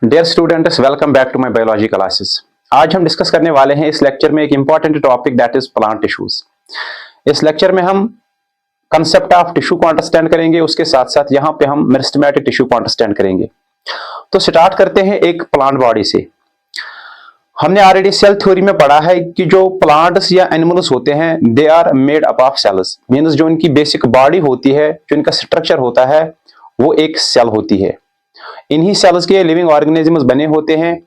Dear students, welcome back to my biology classes. आज हम discuss करने वाले हैं इस लेक्चर में एक important topic that is plant tissues. इस लेक्चर में हम कंसेप्ट ऑफ टिश्यू को अंडरस्टैंड करेंगे, उसके साथ साथ यहाँ पे हम मेरिस्टेमेटिक टिश्यू को अंडरस्टैंड करेंगे। तो स्टार्ट करते हैं एक प्लांट बॉडी से। हमने ऑलरेडी सेल थ्योरी में पढ़ा है कि जो प्लांट्स या एनिमल्स होते हैं they are made up of cells, means जो इनकी बेसिक बॉडी होती है, जो इनका स्ट्रक्चर होता है वो एक सेल होती है। इन्हीं सेल्स के लिविंग ऑर्गेनिजम्स बने होते हैं।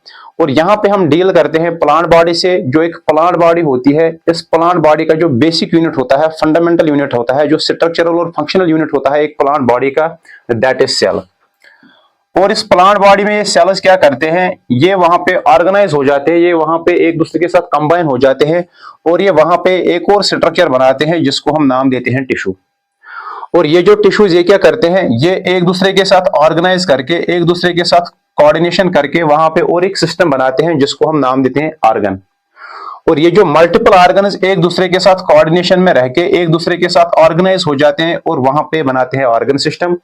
और यहाँ पे हम डील करते हैं प्लांट बॉडी से। जो एक प्लांट बॉडी होती है, इस प्लांट बॉडी का जो बेसिक यूनिट होता है, फंडामेंटल यूनिट होता है, जो स्ट्रक्चरल और फंक्शनल यूनिट होता है एक प्लांट बॉडी का, दैट इज सेल। और इस प्लांट बॉडी में ये सेल्स क्या करते हैं, ये वहां पे ऑर्गेनाइज हो जाते हैं, ये वहां पे एक दूसरे के साथ कंबाइन हो जाते हैं और ये वहां पे एक और स्ट्रक्चर बनाते हैं जिसको हम नाम देते हैं टिश्यू। और ये जो टिश्यूज ये क्या करते हैं, ये एक दूसरे के साथ ऑर्गेनाइज करके, एक दूसरे के साथ कोऑर्डिनेशन करके वहां पे और एक सिस्टम बनाते हैं जिसको हम नाम देते हैं ऑर्गन। और ये जो मल्टीपल ऑर्गन्स एक दूसरे के साथ कोऑर्डिनेशन में रह के एक दूसरे के साथ ऑर्गेनाइज हो जाते हैं और वहां पे बनाते हैं ऑर्गन सिस्टम।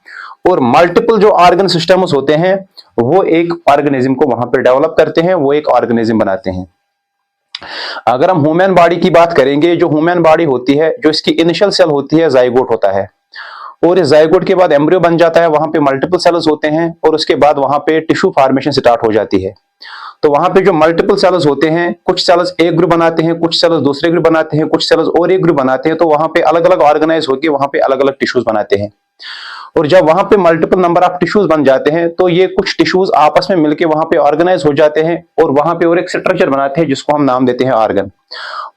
और मल्टीपल जो ऑर्गन सिस्टम्स होते हैं वो एक ऑर्गेनिज्म को वहां पे डेवलप करते हैं, वो एक ऑर्गेनिज्म बनाते हैं। अगर हम ह्यूमन बॉडी की बात करेंगे, जो ह्यूमन बॉडी होती है, जो इसकी इनिशियल सेल होती है जाइगोट होता है, और इस जाइगोट के बाद एम्ब्रियो बन जाता है, वहां पे मल्टीपल सेल्स होते हैं और उसके बाद वहां पे टिश्यू फॉर्मेशन स्टार्ट हो जाती है। तो वहां पे जो मल्टीपल सेल्स होते हैं, कुछ सेल्स एक ग्रुप बनाते हैं, कुछ सेल्स दूसरे ग्रुप बनाते हैं, कुछ सेल्स और एक ग्रुप बनाते हैं, तो वहां पे अलग अलग ऑर्गेनाइज होकर वहां पे अलग अलग टिश्यूज बनाते हैं। और जब वहां पे मल्टीपल नंबर ऑफ टिश्यूज बन जाते हैं तो ये कुछ टिश्यूज आपस में मिलके वहां पे ऑर्गेनाइज हो जाते हैं और वहां पे और एक स्ट्रक्चर बनाते हैं जिसको हम नाम देते हैं ऑर्गन।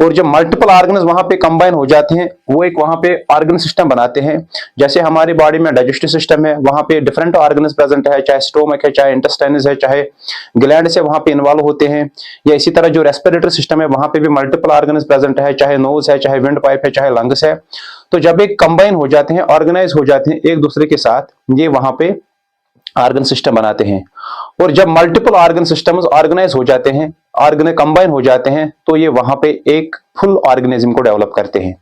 और जब मल्टीपल ऑर्गन्स वहां पे कंबाइन हो जाते हैं वो एक वहां पे ऑर्गन सिस्टम बनाते हैं। जैसे हमारी बॉडी में डाइजेस्टिव सिस्टम है, वहां पे डिफरेंट ऑर्गन्स प्रेजेंट है, चाहे स्टोमक है, चाहे इंटेस्टाइन्स है, चाहे ग्लैंड से वहां पे इन्वॉल्व होते हैं। या इसी तरह जो रेस्पिरेटरी सिस्टम है वहां पे भी मल्टीपल ऑर्गन्स प्रेजेंट है, चाहे नोज है, चाहे विंड पाइप है, चाहे लंग्स है। तो जब एक कंबाइन हो जाते हैं, ऑर्गेनाइज हो जाते हैं एक दूसरे के साथ, ये वहां पे ऑर्गन सिस्टम बनाते हैं। और जब मल्टीपल ऑर्गन सिस्टम्स ऑर्गेनाइज हो जाते हैं, ऑर्गन कंबाइन हो जाते हैं, तो ये वहां पे एक फुल ऑर्गेनिज्म को डेवलप करते हैं।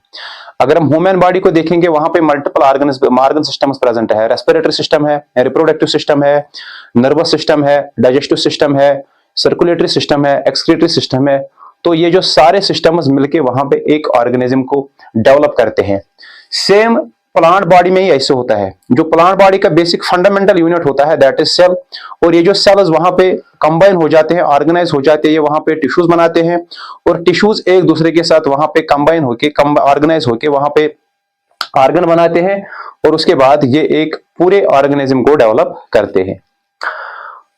अगर हम ह्यूमन बॉडी को देखेंगे, वहां पे मल्टीपल ऑर्गन सिस्टम्स प्रेजेंट है, रेस्पिरेटरी सिस्टम है, रिप्रोडक्टिव सिस्टम है, नर्वस सिस्टम है, डाइजेस्टिव सिस्टम है, सर्कुलेटरी सिस्टम है, एक्सक्रीटरी सिस्टम है। तो ये जो सारे सिस्टम्स मिलके वहां पे एक ऑर्गेनिज्म को डेवलप करते हैं। सेम प्लांट बॉडी में ही ऐसे होता है। जो प्लांट बॉडी का बेसिक फंडामेंटल यूनिट होता है दैट इज सेल। और ये जो सेल्स वहां पे कंबाइन हो जाते हैं, ऑर्गेनाइज हो जाते हैं, ये वहां पे टिश्यूज बनाते हैं और टिश्यूज एक दूसरे के साथ वहां पे कंबाइन होके, ऑर्गेनाइज होके वहां पे ऑर्गन बनाते हैं और उसके बाद ये एक पूरे ऑर्गेनिज्म को डेवलप करते हैं।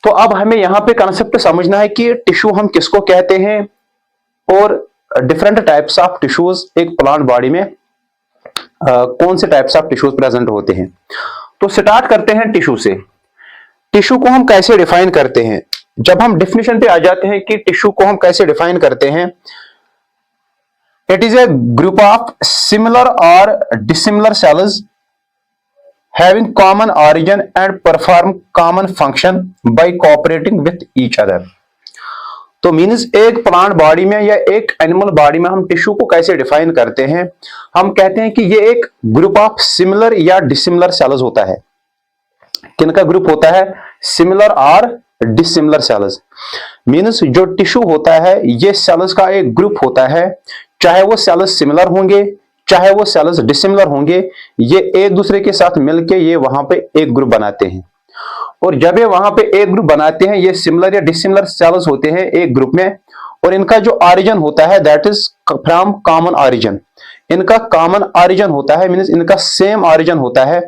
तो अब हमें यहाँ पे कंसेप्ट समझना है कि टिश्यू हम किसको कहते हैं और डिफरेंट टाइप्स ऑफ टिश्यूज एक प्लांट बॉडी में कौन से टाइप्स ऑफ टिश्यूज प्रेजेंट होते हैं। तो स्टार्ट करते हैं टिश्यू से। टिश्यू को हम कैसे डिफाइन करते हैं, जब हम डिफिनेशन पे आ जाते हैं कि टिश्यू को हम कैसे डिफाइन करते हैं, it is a group of similar और dissimilar cells having common origin and perform common function by cooperating with each other. तो मीन्स एक प्लांट बॉडी में या एक एनिमल बॉडी में हम टिश्यू को कैसे डिफाइन करते हैं, हम कहते हैं कि ये एक ग्रुप ऑफ सिमिलर या डिसिमिलर सेल्स होता है। किनका ग्रुप होता है, सिमिलर और डिसिमिलर सेल्स। मीन्स जो टिश्यू होता है ये सेल्स का एक ग्रुप होता है, चाहे वो सेल्स सिमिलर होंगे चाहे वो सेल्स डिसिमिलर होंगे, ये एक दूसरे के साथ मिलके ये वहां पे एक ग्रुप बनाते हैं। और जब ये वहां पे एक ग्रुप बनाते हैं, ये सिमिलर या डिसिमिलर सेल्स होते हैं एक ग्रुप में, और इनका जो ऑरिजिन होता है that is from common origin. इनका कॉमन ऑरिजिन होता है, मींस इनका सेम ऑरिजिन होता है।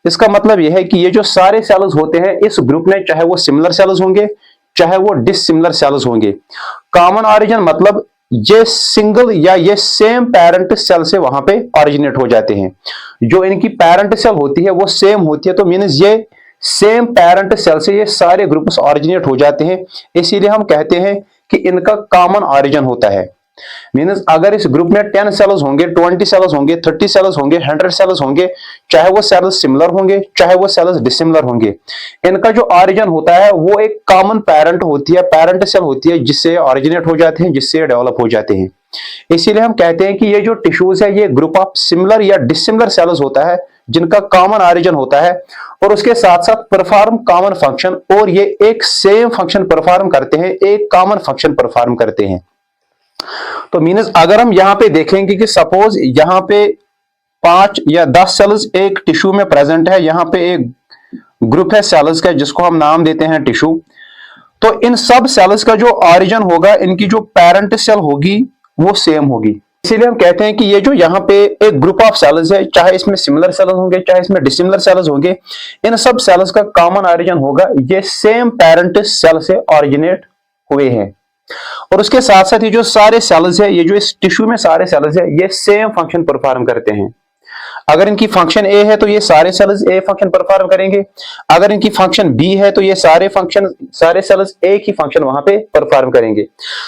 इसका मतलब यह है कि ये जो सारे सेल्स होते हैं इस ग्रुप में, चाहे वो सिमिलर सेल्स होंगे चाहे वो डिसिमिलर सेल्स होंगे, कॉमन ऑरिजिन मतलब ये सिंगल या ये सेम पेरेंट सेल से वहां पे ऑरिजिनेट हो जाते हैं। जो इनकी पेरेंट सेल होती है वो सेम होती है, तो मींस ये सेम पेरेंट सेल से ये सारे ग्रुप्स ऑरिजिनेट हो जाते हैं। इसीलिए हम कहते हैं कि इनका कॉमन ऑरिजिन होता है। मींस अगर इस ग्रुप में 10 सेल्स होंगे, 20 सेल्स होंगे, 30 सेल्स होंगे, 100 सेल्स होंगे, चाहे वो सेल्स सिमिलर होंगे चाहे वो सेल्स डिसिमिलर होंगे, इनका जो ऑरिजिन होता है वो एक कॉमन पेरेंट होती है, पेरेंट सेल होती है जिससे ऑरिजिनेट हो जाते हैं, जिससे डेवलप हो जाते हैं। इसीलिए हम कहते हैं कि ये जो टिश्यूज है ये ग्रुप ऑफ सिमिलर या डिसिमिलर सेल्स होता है जिनका कॉमन ऑरिजिन होता है और उसके साथ साथ परफॉर्म कॉमन फंक्शन, और ये एक सेम फंक्शन परफॉर्म करते हैं, एक कॉमन फंक्शन परफॉर्म करते हैं। तो मीन्स अगर हम यहां पे देखेंगे कि सपोज यहां पे 5 या 10 सेल्स एक टिश्यू में प्रेजेंट है, यहां पे एक ग्रुप है सेल्स का जिसको हम नाम देते हैं टिश्यू, तो इन सब सेल्स का जो ऑरिजिन होगा, इनकी जो पेरेंट सेल होगी वो सेम होगी। इसीलिए हम कहते हैं कि ये जो यहाँ पे एक ग्रुप ऑफ सेल्स है, चाहे इसमें सिमिलर सेल्स होंगे चाहे इसमें डिसिमिलर सेल्स होंगे, इन सब सेल्स का कॉमन ऑरिजिन होगा, ये सेम पेरेंट सेल से ऑरिजिनेट हुए हैं। और उसके साथ साथ ये जो सारे सेल्स है, ये जो इस टिश्यू में सारे सेल्स है, ये सेम फंक्शन परफॉर्म करते हैं। अगर इनकी फंक्शन ए है तो ये सारे सेल्स ए फंक्शन परफॉर्म करेंगे, अगर इनकी फंक्शन बी है तो ये सारे सेल्स एक ही फंक्शन वहां पे परफॉर्म करेंगे।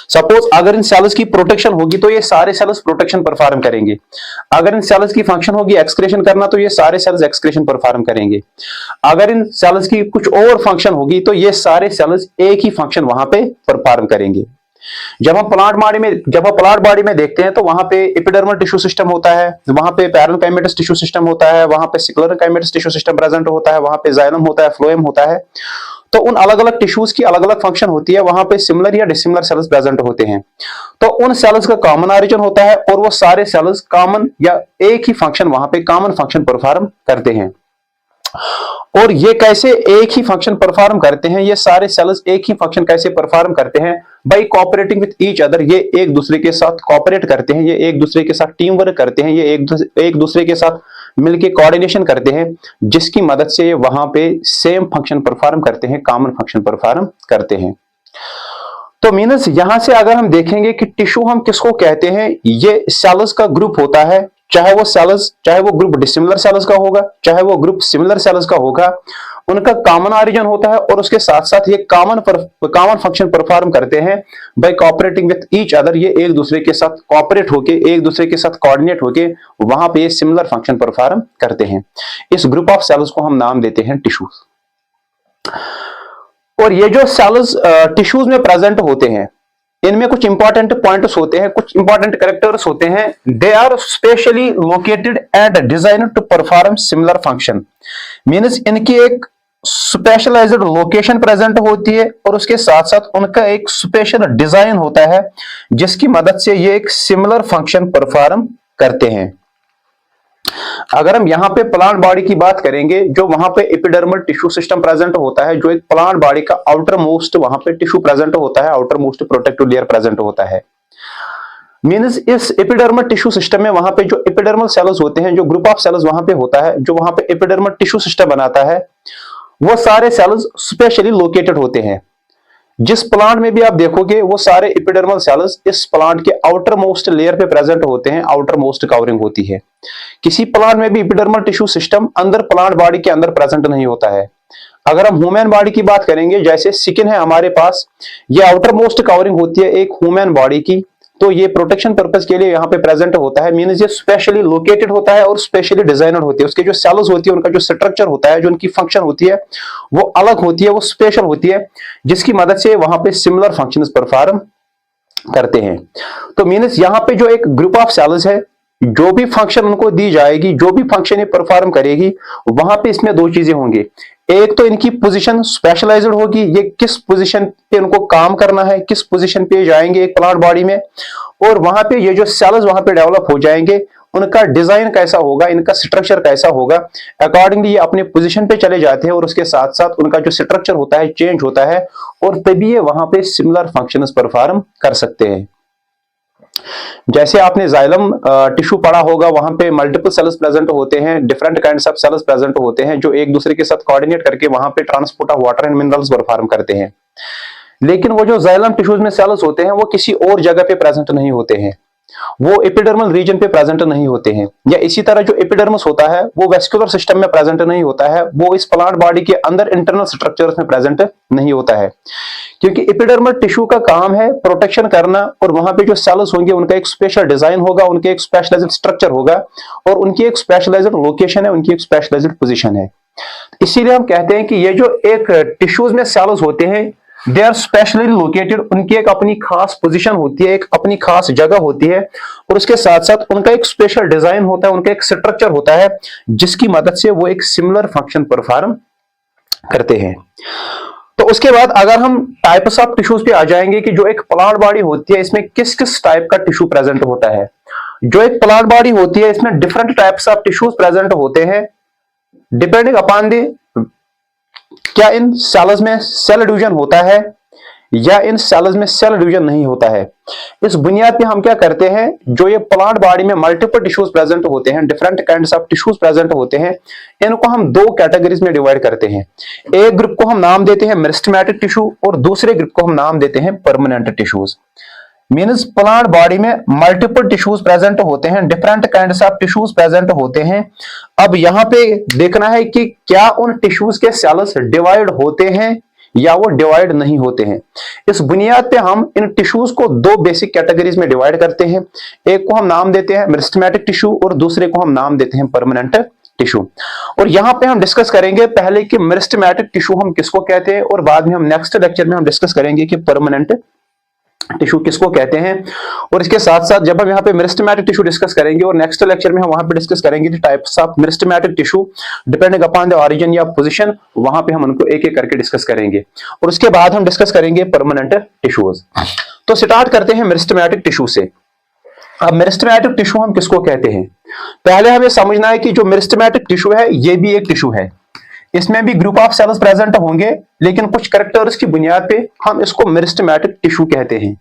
सपोज अगर इन सेल्स की प्रोटेक्शन होगी तो ये सारे सेल्स प्रोटेक्शन परफॉर्म करेंगे, अगर इन सेल्स की फंक्शन होगी एक्सक्रीशन करना तो ये सारे सेल्स एक्सक्रीशन परफॉर्म करेंगे, अगर इन सेल्स की कुछ और फंक्शन होगी तो ये सारे सेल्स एक ही फंक्शन वहां पे परफॉर्म करेंगे। जब हम प्लांट बॉडी में देखते हैं तो वहां पे एपिडर्मल टिश्यू सिस्टम होता है, वहां पे पैरेन्काइमेटस टिश्यू सिस्टम होता है, वहां पे सिक्लेरेंकाइमेटस टिश्यू सिस्टम प्रेजेंट होता है, वहां पे जाइलम होता है, फ्लोएम होता है। तो उन अलग अलग टिश्यूज की अलग अलग फंक्शन होती है, वहां पे सिमिलर या डिसिमिलर सेल्स प्रेजेंट होते हैं। तो उन सेल्स का कॉमन ऑरिजिन होता है और वो सारे सेल्स कॉमन या एक ही फंक्शन वहां पे कॉमन फंक्शन परफॉर्म करते हैं। और ये कैसे एक ही फंक्शन परफॉर्म करते हैं, ये सारे सेल्स एक ही फंक्शन कैसे परफॉर्म करते हैं? By cooperating with each other, ये एक दूसरे के साथ कोऑपरेट करते हैं, ये एक दूसरे के साथ टीम वर्क करते हैं, ये एक दूसरे के साथ मिलके कोऑर्डिनेशन करते हैं, जिसकी मदद से ये वहां पे सेम फंक्शन परफॉर्म करते हैं, कॉमन फंक्शन परफॉर्म करते हैं। तो मीन्स यहां से अगर हम देखेंगे कि टिश्यू हम किसको कहते हैं, ये सेल्स का ग्रुप होता है, चाहे वो ग्रुप डिसिमिलर सेल्स का होगा, चाहे वो ग्रुप सिमिलर सेल्स का होगा, उनका कॉमन ऑरिजिन होता है और उसके साथ साथ ये कॉमन फंक्शन परफॉर्म करते हैं by cooperating with each other. ये एक दूसरे के साथ कोऑपरेट होके, एक दूसरे के साथ कोऑर्डिनेट होके वहां पे ये सिमिलर फंक्शन परफॉर्म करते हैं। इस ग्रुप ऑफ सेल्स को हम नाम देते हैं टिश्यूज। और ये जो सेल्स टिश्यूज में प्रेजेंट होते हैं, इनमें कुछ इंपॉर्टेंट पॉइंट्स होते हैं, कुछ इंपॉर्टेंट कैरेक्टर्स होते हैं। They are specially located and designed to perform similar function. Means इनकी एक स्पेशलाइज्ड लोकेशन प्रेजेंट होती है और उसके साथ साथ उनका एक स्पेशल डिजाइन होता है, जिसकी मदद से ये एक सिमिलर फंक्शन परफॉर्म करते हैं। अगर हम यहाँ पे प्लांट बॉडी की बात करेंगे, जो वहां पे एपिडर्मल टिश्यू सिस्टम प्रेजेंट होता है, जो एक प्लांट बॉडी का आउटर मोस्ट वहां पे टिश्यू प्रेजेंट होता है, outer most protective layer present होता है। मींस इस एपिडर्मल टिश्यू सिस्टम में वहां पे जो एपिडर्मल सेल्स होते हैं, जो ग्रुप ऑफ सेल्स वहां पे होता है, जो वहां पे एपिडर्मल टिश्यू सिस्टम बनाता है, वो सारे सेल्स स्पेशली लोकेटेड होते हैं। जिस प्लांट में भी आप देखोगे वो सारे एपिडर्मल सेल्स इस प्लांट के आउटर मोस्ट लेयर पे प्रेजेंट होते हैं, आउटर मोस्ट कवरिंग होती है। किसी प्लांट में भी एपिडर्मल टिश्यू सिस्टम अंदर प्लांट बॉडी के अंदर प्रेजेंट नहीं होता है। अगर हम ह्यूमन बॉडी की बात करेंगे, जैसे स्किन है हमारे पास, ये आउटर मोस्ट कवरिंग होती है एक ह्यूमन बॉडी की, तो ये प्रोटेक्शन पर्पस के लिए यहाँ पे प्रेजेंट होता है। मींस ये स्पेशली लोकेटेड होता है और स्पेशली डिजाइनड होती है। उसके जो सेल्स होती है, उनका जो स्ट्रक्चर होता है, जो उनकी फंक्शन होती है, वो अलग होती है, वो स्पेशल होती है, जिसकी मदद से वहां पे सिमिलर फंक्शंस परफॉर्म करते हैं। तो मींस यहाँ पे जो एक ग्रुप ऑफ सेल्स है, जो भी फंक्शन उनको दी जाएगी, जो भी फंक्शन ये परफॉर्म करेगी, वहां पे इसमें दो चीजें होंगी। एक तो इनकी पोजीशन स्पेशलाइज्ड होगी, ये किस पोजीशन पे उनको काम करना है, किस पोजीशन पे जाएंगे एक प्लांट बॉडी में, और वहां पे ये जो सेल्स वहां पे डेवलप हो जाएंगे, उनका डिजाइन कैसा होगा, इनका स्ट्रक्चर कैसा होगा, अकॉर्डिंगली ये अपने पोजीशन पे चले जाते हैं और उसके साथ साथ उनका जो स्ट्रक्चर होता है चेंज होता है, और तभी ये वहां पे सिमिलर फंक्शंस परफॉर्म कर सकते हैं। जैसे आपने जाइलम टिश्यू पढ़ा होगा, वहां पे मल्टीपल सेल्स प्रेजेंट होते हैं, different kinds of sales present होते हैं, जो एक दूसरे के साथ कोऑर्डिनेट करके वहां पे transport of water and minerals perform करते हैं। लेकिन वो जो जाइलम टिश्यूज में सेल्स होते हैं, वो किसी और जगह पे प्रेजेंट नहीं होते हैं, वो एपिडर्मल रीजन पे प्रेजेंट नहीं होते हैं। या इसी तरह जो एपिडर्मस होता है, वो वेस्कुलर सिस्टम में प्रेजेंट नहीं होता है, वो इस प्लांट बॉडी के अंदर इंटरनल स्ट्रक्चर्स में प्रेजेंट नहीं होता है, क्योंकि एपिडर्मल टिश्यू का काम है प्रोटेक्शन करना, और वहां पे जो सेल्स होंगे उनका एक स्पेशल डिजाइन होगा, उनके एक स्पेशलाइज्ड स्ट्रक्चर होगा, और उनकी एक स्पेशलाइज्ड लोकेशन है, उनकी एक स्पेशलाइज्ड पोजीशन है। इसीलिए हम कहते हैं कि ये जो एक टिश्यूज में सेल्स होते हैं, दे आर स्पेशली लोकेटेड, उनकी एक अपनी खास पोजीशन होती है, एक अपनी खास जगह होती है, और उसके साथ साथ उनका एक स्पेशल डिजाइन होता है, उनका एक स्ट्रक्चर होता है जिसकी मदद से वो एक सिमिलर फंक्शन परफॉर्म करते हैं। तो उसके बाद अगर हम टाइप्स ऑफ टिश्यूज पे आ जाएंगे कि जो एक प्लांट बॉडी होती है इसमें किस किस टाइप का टिश्यू प्रेजेंट होता है। जो एक प्लांट बॉडी होती है इसमें different types of tissues present होते हैं डिपेंडिंग अपॉन द, क्या इन सेल्स में सेल डिवीजन होता है या इन सेल्स में सेल डिवीजन नहीं होता है। इस बुनियाद पे हम क्या करते हैं, जो ये प्लांट बॉडी में मल्टीपल टिश्यूज प्रेजेंट होते हैं, different kinds of tissues present होते हैं, इनको हम दो कैटेगरीज में डिवाइड करते हैं। एक ग्रुप को हम नाम देते हैं मेरिस्टेमेटिक टिश्यू और दूसरे ग्रुप को हम नाम देते हैं permanent tissues. Means plant body में मल्टीपल टिश्यूज प्रेजेंट होते हैं, different kinds of tissues present होते हैं। अब यहां पे देखना है कि क्या उन टिश्यूज के सेल्स डिवाइड होते हैं या वो डिवाइड नहीं होते हैं। इस बुनियाद पे हम इन टिश्यूज को दो बेसिक कैटेगरीज में डिवाइड करते हैं। एक को हम नाम देते हैं मेरिस्टेमेटिक टिश्यू और दूसरे को हम नाम देते हैं परमानेंट टिश्यू। और यहां पे हम डिस्कस करेंगे पहले कि मेरिस्टेमेटिक टिश्यू हम किसको कहते हैं और बाद में हम नेक्स्ट लेक्चर में हम डिस्कस करेंगे कि परमानेंट टिश्यू किसको कहते हैं। और इसके साथ साथ जब हम यहाँ पे मेरिस्टेमेटिक टिश्यू डिस्कस करेंगे और नेक्स्ट लेक्चर में हम वहां पे डिस्कस करेंगे types of meristematic tissue depending upon the origin या पोजीशन, वहां पे हम उनको एक एक करके डिस्कस करेंगे और उसके बाद हम डिस्कस करेंगे परमानेंट टिश्यूज। तो स्टार्ट करते हैं मेरिस्टेमेटिक टिश्यू से। अब मेरिस्टेमेटिक टिश्यू हम किसको कहते हैं, पहले हमें समझना है कि जो मेरिस्टेमेटिक टिश्यू है ये भी एक टिश्यू है, इसमें भी ग्रुप ऑफ सेल्स प्रेजेंट होंगे लेकिन कुछ कैरेक्टर्स की बुनियाद पे हम इसको मेरिस्टेमेटिक टिश्यू कहते हैं।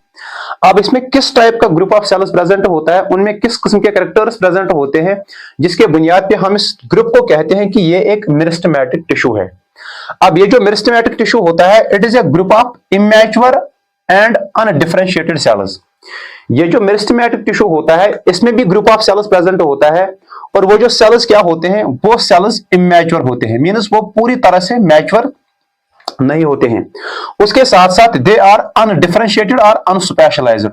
अब इसमें किस टाइप का ग्रुप ऑफ सेल्स प्रेजेंट होता है, उनमें किस किस्म के कैरेक्टर्स प्रेजेंट होते हैं जिसके बुनियाद पे हम इस ग्रुप को कहते हैं कि ये एक मेरिस्टेमेटिक टिश्यू है। अब ये जो मेरिस्टेमेटिक टिश्यू होता है it is a group of immature and undifferentiated cells. ये जो मेरिस्टेमेटिक टिश्यू होता है इसमें भी ग्रुप ऑफ सेल्स प्रेजेंट होता है और वो जो सेल्स क्या होते हैं, वो सेल्स इमैच्योर होते हैं, मींस वो पूरी तरह से मैच्योर नहीं होते हैं। उसके साथ साथ दे आर अनडिफरेंशिएटेड और अनस्पेशलाइज्ड,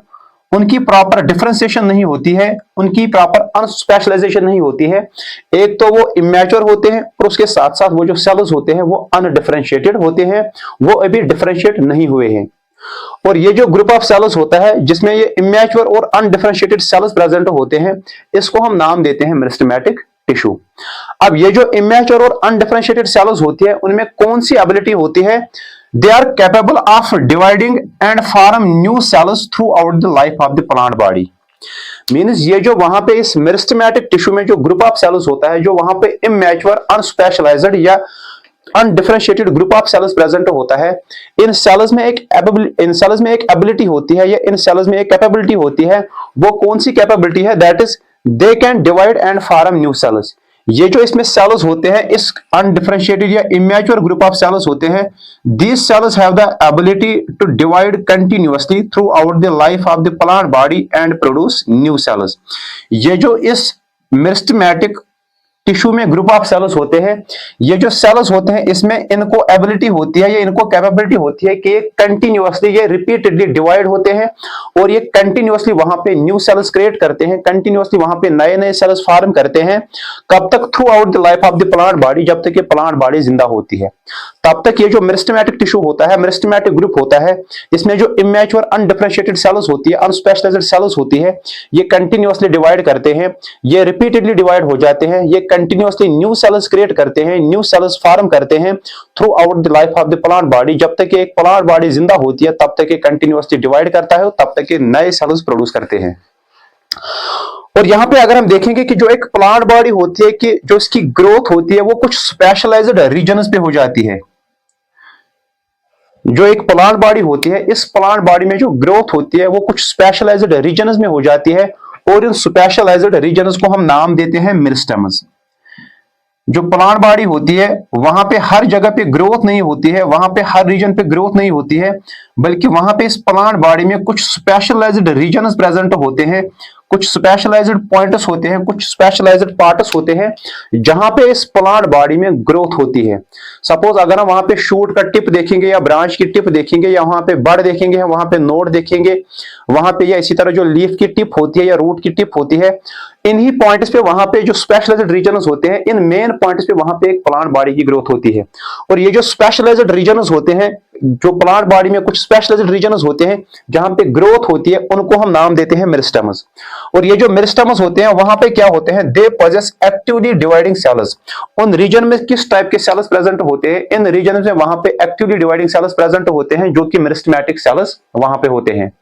उनकी प्रॉपर डिफरेंशिएशन नहीं होती है, उनकी प्रॉपर अनस्पेशलाइजेशन नहीं होती है। एक तो वो इमैच्योर होते हैं और उसके साथ साथ वो जो सेल्स होते हैं वो अनडिफरेंशिएटेड होते हैं, वो अभी डिफरेंशिएट नहीं हुए हैं। और ये जो ग्रुप ऑफ सेल्स होता है जिसमें ये इमैच्योर और अनडिफरेंशिएटेड सेल्स प्रेजेंट होते हैं इसको हम नाम देते हैं मेरिस्टेमेटिक टिश्यू। अब ये जो इमैच्योर और अनडिफरेंशिएटेड सेल्स होती है उनमें कौन सी एबिलिटी होती है, they are capable of dividing and form new cells throughout the life of the plant body. Means ये जो वहां पे इस मेरिस्टेमेटिक टिश्यू में जो ग्रुप ऑफ सेल्स होता है, जो वहां पे इमैच्योर अनस्पेशलाइज्ड या undifferentiated group of cells present होता है, इन सेल्स में एक एबिलिटी होती है या इन सेल्स में एक कैपेबिलिटी होती है। वो कौन सी कैपेबिलिटी है, that is they can divide and form new cells. ये जो इसमें सेल्स होते हैं, इस अनडिफरेंशिएटेड या इमैच्योर ग्रुप ऑफ सेल्स होते हैं, these cells have the ability to divide continuously throughout the life of the plant body and produce new cells. ये जो इस मेरिस्टेमेटिक टिश्यू में ग्रुप ऑफ सेल्स होते हैं, ये जो सेल्स होते हैं इसमें इनको एबिलिटी होती है या इनको कैपेबिलिटी होती है कि ये कंटिन्यूअसली, ये रिपीटेडली डिवाइड होते हैं और ये कंटिन्यूअसली वहां पे न्यू सेल्स क्रिएट करते हैं, कंटिन्यूअसली वहां पे नए नए सेल्स फॉर्म करते हैं। कब तक, through out the life of the plant body, जब तक ये प्लांट बॉडी जिंदा होती है तब तक ये जो मेरिस्टेमेटिक टिश्यू होता है, मेरिस्टेमेटिक ग्रुप होता है, इसमें जो इमैच्योर अनडिफरेंशिएटेड सेल्स होती है, अनस्पेशलाइज्ड सेल्स होती है, ये कंटिन्यूअसली डिवाइड करते हैं, ये रिपीटेडली डिवाइड हो जाते हैं, ये कंटिन्यूअसली न्यू सेल्स क्रिएट करते हैं, न्यू सेल्स फॉर्म करते हैं through out the life of the plant body. जब तक एक प्लांट बॉडी जिंदा होती है तब तक ये कंटिन्यूअसली डिवाइड करता है और तब तक ये नए सेल्स प्रोड्यूस करते हैं। और यहां पे अगर हम देखेंगे कि जो एक प्लांट बॉडी होती है कि जो इसकी ग्रोथ होती है वो कुछ स्पेशलाइज्ड रीजन्स पे हो जाती है। जो एक प्लांट बॉडी होती है, इस प्लांट बॉडी में जो ग्रोथ होती है वो कुछ स्पेशलाइज्ड रीजन्स में हो जाती है और इन स्पेशलाइज्ड रीजन्स को हम नाम देते हैं मेरिस्टेम्स। जो प्लांट बॉडी होती है वहां पे हर जगह पे ग्रोथ नहीं होती है, वहां पे हर रीजन पे ग्रोथ नहीं होती है, बल्कि वहां पे इस प्लांट बॉडी में कुछ स्पेशलाइज्ड रीजन्स प्रेजेंट होते हैं, कुछ स्पेशलाइज्ड पॉइंट्स होते हैं, कुछ स्पेशलाइज्ड पार्ट्स होते हैं जहां पे इस प्लांट बॉडी में ग्रोथ होती है। सपोज अगर हम वहां पे शूट का टिप देखेंगे या ब्रांच की टिप देखेंगे या वहां पे बड़ देखेंगे या वहां पे नोड देखेंगे, वहां पे या इसी तरह जो लीफ की टिप होती है या रूट की टिप होती है, इन्हीं पॉइंट्स पे वहां पे जो स्पेशलाइज्ड रीजन्स होते हैं, इन मेन पॉइंट्स पे वहां पे एक प्लांट बॉडी की ग्रोथ होती है। और ये जो स्पेशलाइज्ड रीजन्स होते हैं जो प्लांट बॉडी में कुछ स्पेशलाइज्ड रीजन्स होते हैं जहां पे ग्रोथ होती है, उनको हम नाम देते हैं मेरिस्टेम्स। और ये जो मेरिस्टेम्स होते हैं वहां पे क्या होते हैं, they possess actively dividing sales. उन रीजन में किस टाइप के सेल्स प्रेजेंट होते हैं, इन रीजन में वहां पे एक्टिवली डिवाइडिंग सेल्स प्रेजेंट होते हैं जो कि मेरिस्टेमेटिक सेल्स वहां पे होते हैं।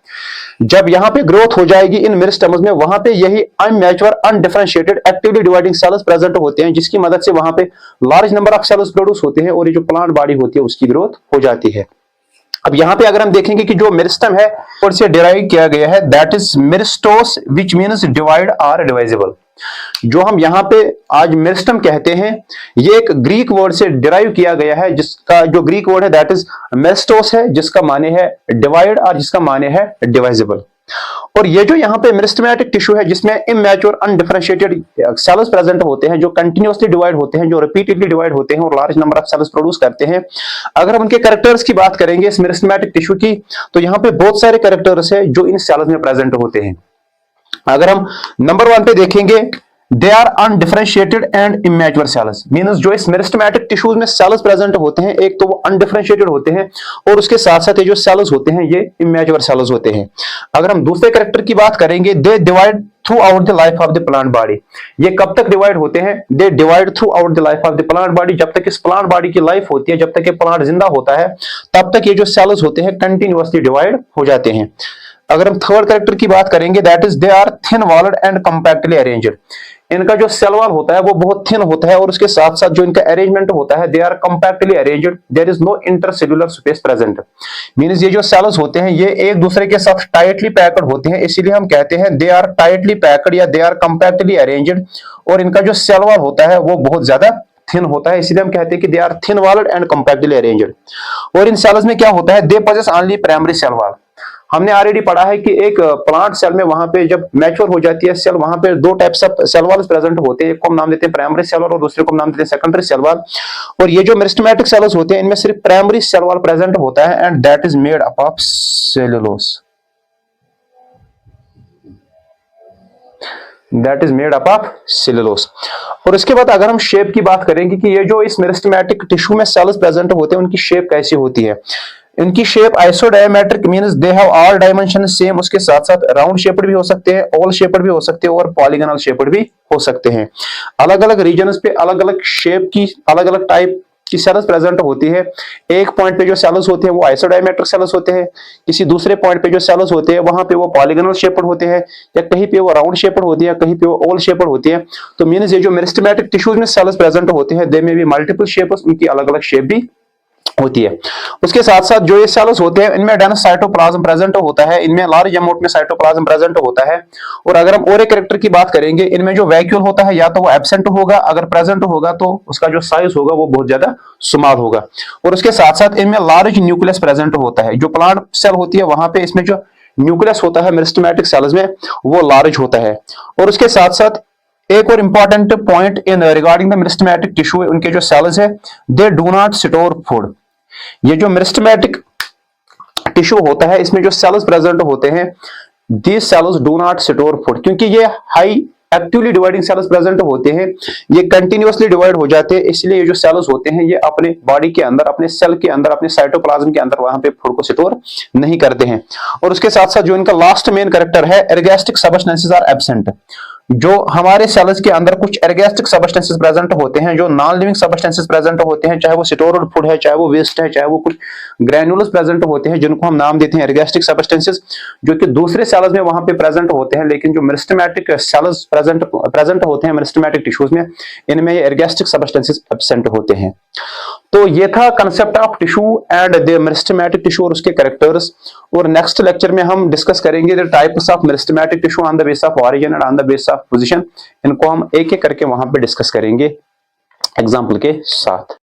जब यहां पे ग्रोथ हो जाएगी इन मेरिस्टेम्स में, वहां पे यही unmature undifferentiated actively dividing cells present होते हैं, जिसकी मदद से वहां पे large number of cells produce होते हैं और ये जो प्लांट बॉडी होती है उसकी ग्रोथ हो जाती है। अब यहां पे अगर हम देखेंगे कि जो मेरिस्टेम है और से डिराइव किया गया है, that is meristos which means divide और डिवाइजिबल। जो हम यहां पे आज मेरिस्टेम कहते हैं, ये एक ग्रीक वर्ड से डिराइव किया गया है, जिसका जो ग्रीक वर्ड है दैट इज मेरिस्टोस है, जिसका माने है डिवाइड और जिसका माने है डिवाइजिबल। और ये जो यहाँ पे मेरिस्टेमेटिक टिश्यू है जिसमें इमैच्योर अनडिफरेंशिएटेड सेल्स प्रेजेंट होते हैं, जो कंटिन्यूअसली डिवाइड होते हैं, जो रिपीटेडली डिवाइड होते हैं और large number of cells produce करते हैं। अगर हम उनके कैरेक्टर्स की बात करेंगे इस मेरिस्टेमेटिक टिश्यू की, तो यहाँ पे बहुत सारे कैरेक्टर्स है जो इन सेल्स में प्रेजेंट होते हैं। अगर हम नंबर 1 पे देखेंगे, they are undifferentiated and immature cells. Means जो इस मेरिस्टेमेटिक टिश्यूज में सेल्स प्रेजेंट होते हैं, एक तो वो अनडिफरेंशिएटेड होते हैं और उसके साथ साथ ये जो सेल्स होते हैं ये इमैच्योर सेल्स होते हैं। अगर हम दूसरे कैरेक्टर की बात करेंगे, they divide through out the life of the plant body. ये कब तक डिवाइड होते हैं, they divide through out the life of the plant body. जब तक इस प्लांट बॉडी की लाइफ होती है, जब तक ये प्लांट जिंदा होता है, तब तक ये जो सेल्स होते हैं कंटिन्यूअसली डिवाइड हो जाते हैं। अगर हम थर्ड कैरेक्टर की बात करेंगे, that is they are thin walled and compactly arranged. इनका जो सेल वॉल होता है वो बहुत थिन होता है और उसके साथ साथ जो इनका अरेंजमेंट होता है, they are compactly arranged, there is no intercellular space present. Means ये जो सेल्स होते हैं ये एक दूसरे के साथ टाइटली पैक्ड होते हैं, इसीलिए हम कहते हैं दे आर टाइटली पैक्ड या दे आर कंपैक्टली अरेंज्ड। और इनका जो सेल वॉल होता है वो बहुत ज्यादा थिन होता है, इसलिए हम कहते हैं कि they are thin walled and compactly arranged. और इन सेल्स में क्या होता है, they possess only primary cell wall. हमने ऑलरेडी पढ़ा है कि एक प्लांट सेल में वहां पे जब मैच्योर हो जाती है सेल, वहां पे दो types of cell walls present होते हैं, एक को हम नाम देते हैं प्राइमरी सेल वॉल और दूसरे को हम नाम देते हैं सेकेंडरी सेल वॉल। और ये जो मेरिस्टेमेटिक सेल्स होते हैं इनमें सिर्फ प्राइमरी सेल वॉल प्रेजेंट होता है and that is made up of cellulose. That is made up of cellulose. और इसके बाद अगर हम शेप की बात करेंगे कि ये जो इस मेरिस्टेमेटिक टिश्यू में सेल्स प्रेजेंट होते हैं उनकी शेप कैसी होती है। इनकी shape isodiametric means they have all dimension same, उसके साथ साथ राउंड शेप्ड भी हो सकते हैं, ओवल शेप्ड भी हो सकते हैं और पॉलीगोनल शेप्ड भी हो सकते हैं। अलग अलग रीजन्स पे अलग अलग शेप की अलग अलग टाइप की सेल्स प्रेजेंट होती है। एक पॉइंट पे जो सेल्स होते हैं वो आइसोडायमेट्रिक सेल्स होते हैं, किसी दूसरे पॉइंट पे जो सेल्स होते हैं वहां पे वो पॉलीगोनल शेप्ड होते हैं, या कहीं पे वो राउंड शेप्ड होती है, कहीं पे वो ओवल शेप्ड होती है। तो मींस ये जो मेरिस्टेमेटिक टिश्यूज में सेल्स प्रेजेंट होते हैं दे में भी मल्टीपल शेप्स, उनकी अलग अलग शेप भी होती है। उसके साथ साथ जो ये सेल्स होते हैं इनमें डेंस साइटोप्लाज्म प्रेजेंट होता है, इनमें लार्ज अमाउंट में साइटोप्लाज्म प्रेजेंट होता है। और अगर हम और एक कैरेक्टर की बात करेंगे, इनमें जो वैक्यूल होता है या तो वो एब्सेंट होगा, अगर प्रेजेंट होगा तो उसका जो साइज होगा वो बहुत ज्यादा स्मॉल होगा। और उसके साथ साथ इनमें लार्ज न्यूक्लियस प्रेजेंट होता है। जो प्लांट सेल होती है वहां पे इसमें जो न्यूक्लियस होता है मेरिस्टेमेटिक सेल्स में वो लार्ज होता है। और उसके साथ साथ एक और important point in regarding the meristematic tissue, उनके जो सेल्स है they do not store food. ये जो मेरिस्टेमेटिक टिश्यू होता है इसमें जो सेल्स प्रेजेंट होते हैं, these sales do not store food, क्योंकि ये high actively dividing cells present होते हैं, ये कंटिन्यूअसली डिवाइड हो जाते हैं, इसलिए ये जो सेल्स होते हैं ये अपने बॉडी के अंदर, अपने सेल के अंदर, अपने साइटोप्लाज्म के अंदर वहां पे फूड को स्टोर नहीं करते हैं। और उसके साथ साथ जो इनका लास्ट मेन कैरेक्टर है, एर्गेस्टिक सबस्टेंसेस आर एब्सेंट। जो हमारे सेल्स के अंदर कुछ एर्गेस्टिक सबस्टेंसेस प्रेजेंट होते हैं, जो नॉन लिविंग सबस्टेंसेस प्रेजेंट होते हैं, चाहे वो स्टोर्ड फूड है, चाहे वो वेस्ट है, चाहे वो कुछ ग्रैन्युलस प्रेजेंट होते हैं, जिनको हम नाम देते हैं एर्गेस्टिक सबस्टेंसेस, जो कि दूसरे सेल्स में वहां पे प्रेजेंट होते हैं। लेकिन जो मेरिस्टेमेटिक सेल्स प्रेजेंट होते हैं मेरिस्टेमेटिक टिश्यूज में, इनमें ये एर्गेस्टिक सबस्टेंसेस एब्सेंट होते हैं। तो ये था concept of tissue and the meristematic tissue और उसके कैरेक्टर्स। और नेक्स्ट लेक्चर में हम डिस्कस करेंगे the types of meristematic tissue on the base of origin and on the base of position. इनको हम एक एक करके वहां पे डिस्कस करेंगे एग्जांपल के साथ।